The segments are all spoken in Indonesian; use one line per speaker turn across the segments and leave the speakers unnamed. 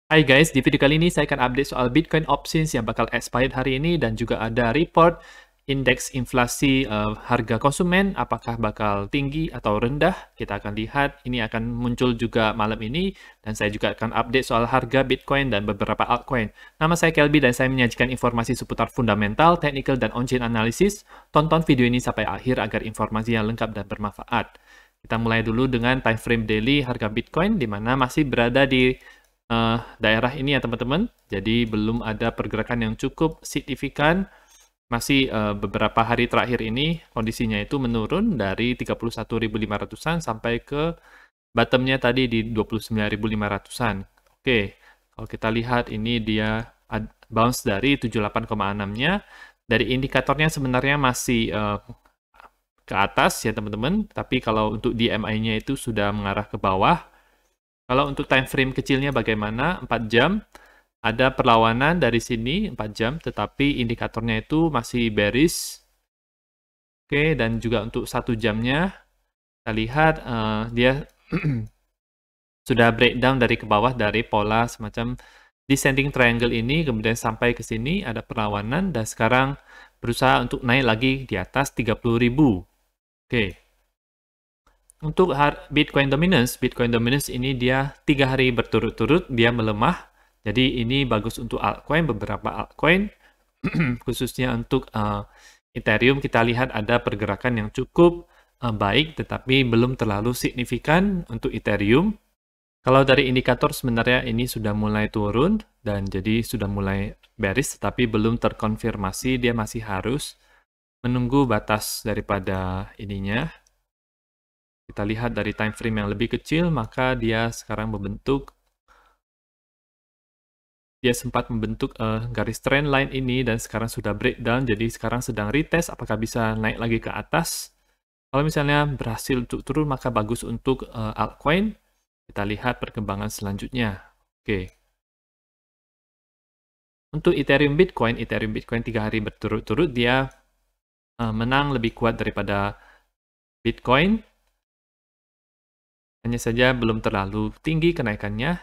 Hai guys, di video kali ini saya akan update soal Bitcoin options yang bakal expired hari ini dan juga ada report indeks inflasi harga konsumen apakah bakal tinggi atau rendah. Kita akan lihat, ini akan muncul juga malam ini dan saya juga akan update soal harga Bitcoin dan beberapa altcoin. Nama saya Kelby dan saya menyajikan informasi seputar fundamental, technical, dan on-chain analysis. Tonton video ini sampai akhir agar informasi yang lengkap dan bermanfaat. Kita mulai dulu dengan time frame daily harga Bitcoin di mana masih berada di daerah ini ya teman-teman. Jadi belum ada pergerakan yang cukup signifikan. Masih beberapa hari terakhir ini kondisinya itu menurun dari 31.500-an sampai ke bottomnya tadi di 29.500-an. Oke, kalau kita lihat ini dia bounce dari 78,6-nya. Dari indikatornya sebenarnya masih ke atas ya teman-teman. Tapi kalau untuk DMI-nya itu sudah mengarah ke bawah. Kalau untuk time frame kecilnya bagaimana? 4 jam. Ada perlawanan dari sini 4 jam, tetapi indikatornya itu masih bearish. Oke, dan juga untuk 1 jamnya, kita lihat dia sudah breakdown dari ke bawah dari pola semacam descending triangle ini, kemudian sampai ke sini ada perlawanan, dan sekarang berusaha untuk naik lagi di atas 30.000. Oke. Untuk Bitcoin dominance ini dia 3 hari berturut-turut dia melemah. Jadi ini bagus untuk altcoin, beberapa altcoin, khususnya untuk Ethereum kita lihat ada pergerakan yang cukup baik, tetapi belum terlalu signifikan untuk Ethereum. Kalau dari indikator sebenarnya ini sudah mulai turun, dan jadi sudah mulai bearish, tetapi belum terkonfirmasi, dia masih harus menunggu batas daripada ininya. Kita lihat dari time frame yang lebih kecil, maka dia sekarang dia sempat membentuk garis trend line ini dan sekarang sudah breakdown, jadi sekarang sedang retest apakah bisa naik lagi ke atas. Kalau misalnya berhasil untuk turun, maka bagus untuk altcoin. Kita lihat perkembangan selanjutnya. Oke. Untuk Ethereum Bitcoin 3 hari berturut-turut dia menang lebih kuat daripada Bitcoin. Hanya saja belum terlalu tinggi kenaikannya,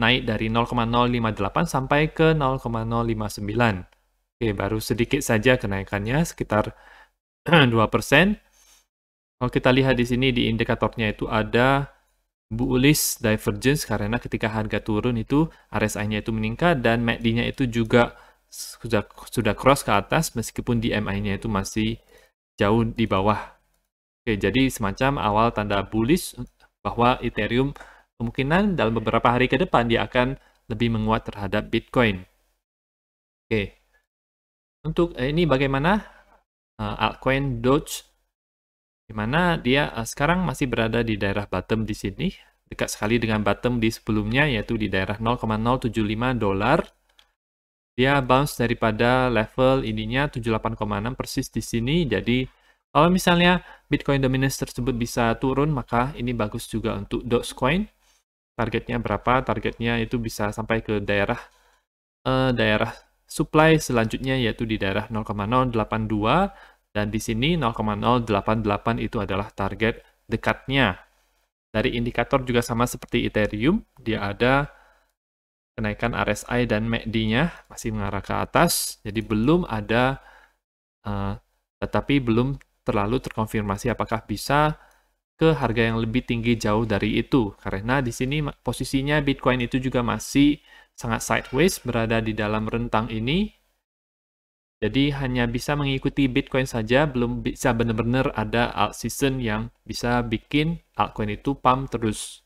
naik dari 0,058 sampai ke 0,059. Oke, baru sedikit saja kenaikannya, sekitar 2%. Kalau kita lihat di sini di indikatornya itu ada bullish divergence karena ketika harga turun itu RSI-nya itu meningkat dan MACD-nya itu juga sudah cross ke atas meskipun DMI-nya itu masih jauh di bawah. Oke, jadi semacam awal tanda bullish bahwa Ethereum kemungkinan dalam beberapa hari ke depan dia akan lebih menguat terhadap Bitcoin. Oke. Untuk ini bagaimana altcoin Doge, di mana dia sekarang masih berada di daerah bottom di sini, dekat sekali dengan bottom di sebelumnya yaitu di daerah 0,075 dolar. Dia bounce daripada level ininya 78,6 persis di sini. Jadi kalau misalnya Bitcoin dominance tersebut bisa turun, maka ini bagus juga untuk Dogecoin. Targetnya berapa? Targetnya itu bisa sampai ke daerah supply selanjutnya yaitu di daerah 0,082 dan di sini 0,088 itu adalah target dekatnya. Dari indikator juga sama seperti Ethereum, dia ada kenaikan RSI dan MACD-nya masih mengarah ke atas, jadi belum ada, tetapi belum terlalu terkonfirmasi apakah bisa ke harga yang lebih tinggi jauh dari itu. Karena di sini posisinya Bitcoin itu juga masih sangat sideways, berada di dalam rentang ini. Jadi hanya bisa mengikuti Bitcoin saja, belum bisa benar-benar ada alt season yang bisa bikin altcoin itu pump terus.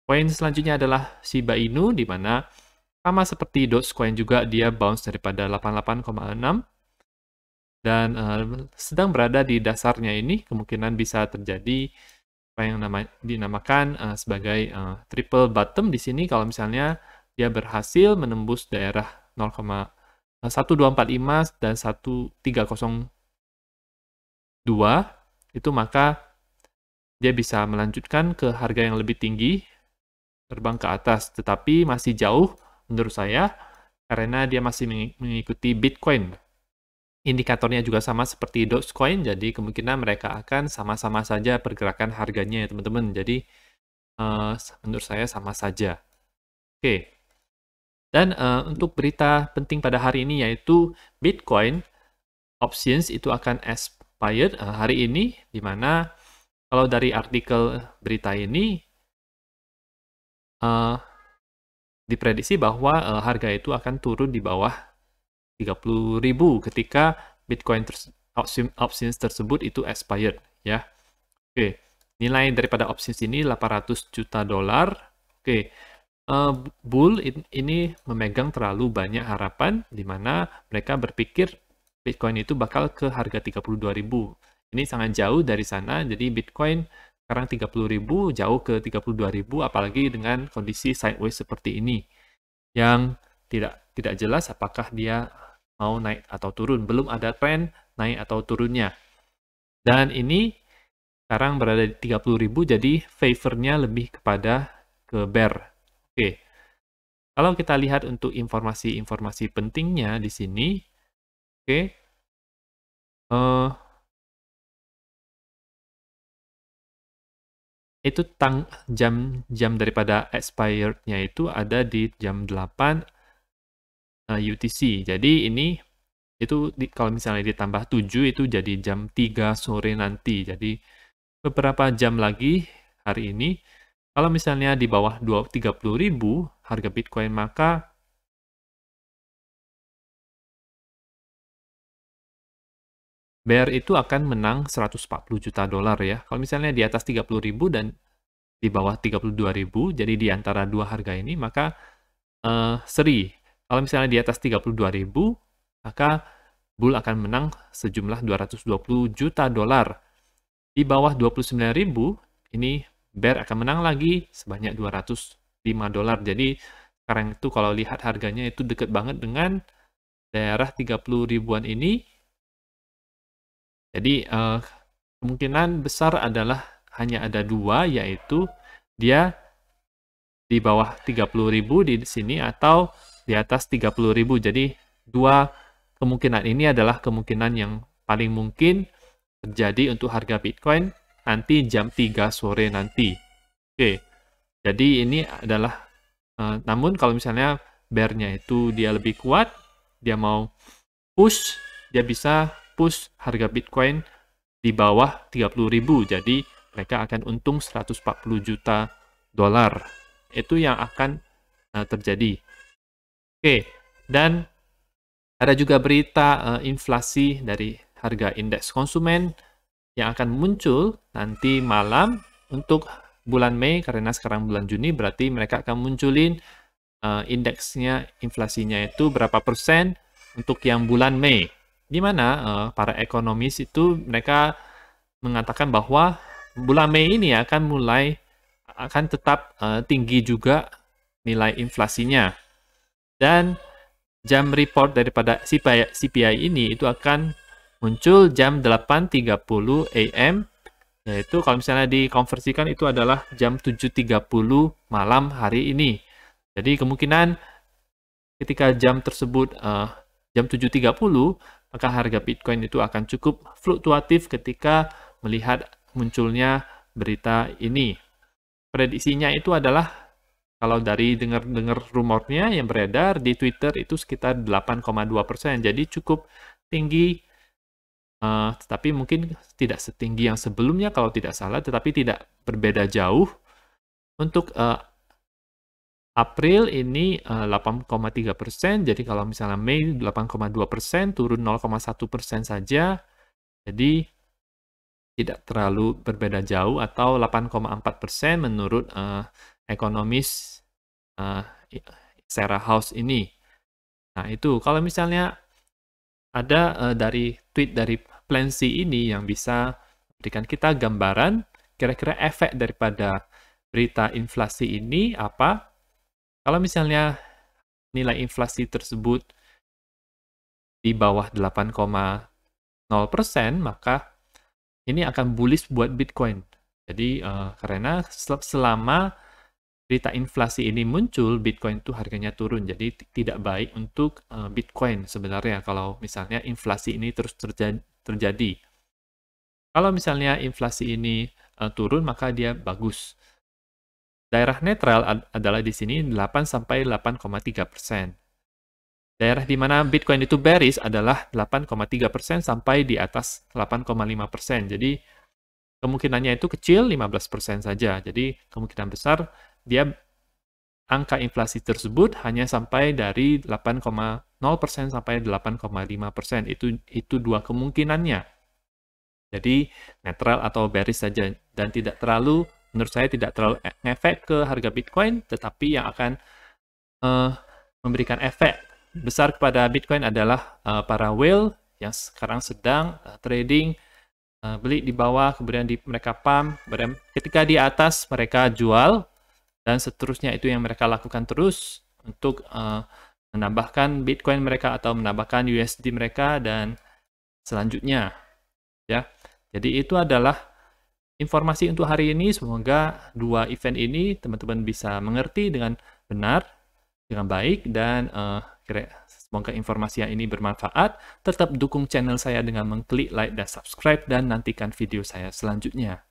Koin selanjutnya adalah Shiba Inu, di mana sama seperti Dogecoin juga dia bounce daripada 88,6 dan sedang berada di dasarnya ini, kemungkinan bisa terjadi apa yang dinamakan sebagai triple bottom di sini kalau misalnya dia berhasil menembus daerah 0,1245 dan 1302 itu, maka dia bisa melanjutkan ke harga yang lebih tinggi, terbang ke atas, tetapi masih jauh menurut saya karena dia masih mengikuti Bitcoin. Indikatornya juga sama seperti Dogecoin, jadi kemungkinan mereka akan sama-sama saja pergerakan harganya ya teman-teman. Jadi menurut saya sama saja. Oke. Dan untuk berita penting pada hari ini yaitu Bitcoin options itu akan expired hari ini, di mana kalau dari artikel berita ini diprediksi bahwa harga itu akan turun di bawah 30.000 ketika Bitcoin options tersebut itu expired ya. Oke, nilai daripada options ini 800 juta dolar. Oke, bull ini memegang terlalu banyak harapan, di mana mereka berpikir Bitcoin itu bakal ke harga 32.000. Ini sangat jauh dari sana, jadi Bitcoin sekarang 30.000, jauh ke 32.000, apalagi dengan kondisi sideways seperti ini, yang tidak jelas apakah dia mau naik atau turun. Belum ada tren naik atau turunnya. Dan ini sekarang berada di 30.000, jadi favor-nya lebih kepada ke bear. Oke. Kalau kita lihat untuk informasi-informasi pentingnya di sini, oke. Itu jam daripada expired-nya itu ada di jam 8 UTC. Jadi ini itu kalau misalnya ditambah 7 itu jadi jam 3 sore nanti. Jadi beberapa jam lagi hari ini, kalau misalnya di bawah 30.000 harga Bitcoin, maka bear itu akan menang 140 juta dolar ya. Kalau misalnya di atas 30.000 dan di bawah 32.000, jadi di antara dua harga ini, maka seri. Kalau misalnya di atas 32.000, maka bull akan menang sejumlah 220 juta dolar. Di bawah 29.000, ini bear akan menang lagi sebanyak 205 dolar. Jadi sekarang itu kalau lihat harganya itu dekat banget dengan daerah 30 ribuan ini. Jadi kemungkinan besar adalah hanya ada dua, yaitu dia di bawah 30.000 di sini atau di atas 30.000. Jadi dua kemungkinan ini adalah kemungkinan yang paling mungkin terjadi untuk harga Bitcoin nanti jam 3 sore nanti. Oke, jadi ini adalah, namun kalau misalnya bear-nya itu dia lebih kuat, dia mau push, dia bisa push harga Bitcoin di bawah 30.000. Jadi mereka akan untung 140 juta dolar. Itu yang akan terjadi. Oke, dan ada juga berita inflasi dari harga indeks konsumen yang akan muncul nanti malam untuk bulan Mei, karena sekarang bulan Juni, berarti mereka akan munculin indeksnya, inflasinya itu berapa persen untuk yang bulan Mei. Di mana para ekonomis itu mereka mengatakan bahwa bulan Mei ini akan tetap tinggi juga nilai inflasinya. Dan jam report daripada CPI ini itu akan muncul jam 8.30 AM, yaitu kalau misalnya dikonversikan itu adalah jam 7.30 malam hari ini. Jadi kemungkinan ketika jam tersebut jam 7.30, maka harga Bitcoin itu akan cukup fluktuatif ketika melihat munculnya berita ini. Prediksinya itu adalah, kalau dari dengar rumornya yang beredar di Twitter itu sekitar 8,2%. Jadi cukup tinggi, tetapi mungkin tidak setinggi yang sebelumnya kalau tidak salah, tetapi tidak berbeda jauh. Untuk April ini 8,3%, jadi kalau misalnya Mei 8,2%, turun 0,1% saja, jadi tidak terlalu berbeda jauh, atau 8,4% menurut ekonomis Sarah House ini. Nah itu, kalau misalnya ada dari tweet dari Plancy ini yang bisa berikan kita gambaran kira-kira efek daripada berita inflasi ini apa. Kalau misalnya nilai inflasi tersebut di bawah 8,0%, maka ini akan bullish buat Bitcoin. Jadi karena selama berita inflasi ini muncul, Bitcoin itu harganya turun. Jadi tidak baik untuk Bitcoin sebenarnya kalau misalnya inflasi ini terus terjadi. Kalau misalnya inflasi ini turun, maka dia bagus. Daerah netral adalah di sini 8 sampai 8,3%. Daerah di mana Bitcoin itu bearish adalah 8,3% sampai di atas 8,5%. Jadi kemungkinannya itu kecil, 15% saja. Jadi kemungkinan besar dia angka inflasi tersebut hanya sampai dari 8,0% sampai 8,5%. Itu dua kemungkinannya. Jadi netral atau bearish saja, dan tidak terlalu, menurut saya tidak terlalu efek ke harga Bitcoin, tetapi yang akan memberikan efek besar kepada Bitcoin adalah para whale yang sekarang sedang trading, beli di bawah, kemudian mereka pump, ketika di atas mereka jual, dan seterusnya. Itu yang mereka lakukan terus untuk menambahkan Bitcoin mereka atau menambahkan USD mereka dan selanjutnya. Ya, jadi itu adalah informasi untuk hari ini. Semoga dua event ini teman-teman bisa mengerti dengan benar, dengan baik, dan semoga informasi yang ini bermanfaat. Tetap dukung channel saya dengan mengklik like dan subscribe, dan nantikan video saya selanjutnya.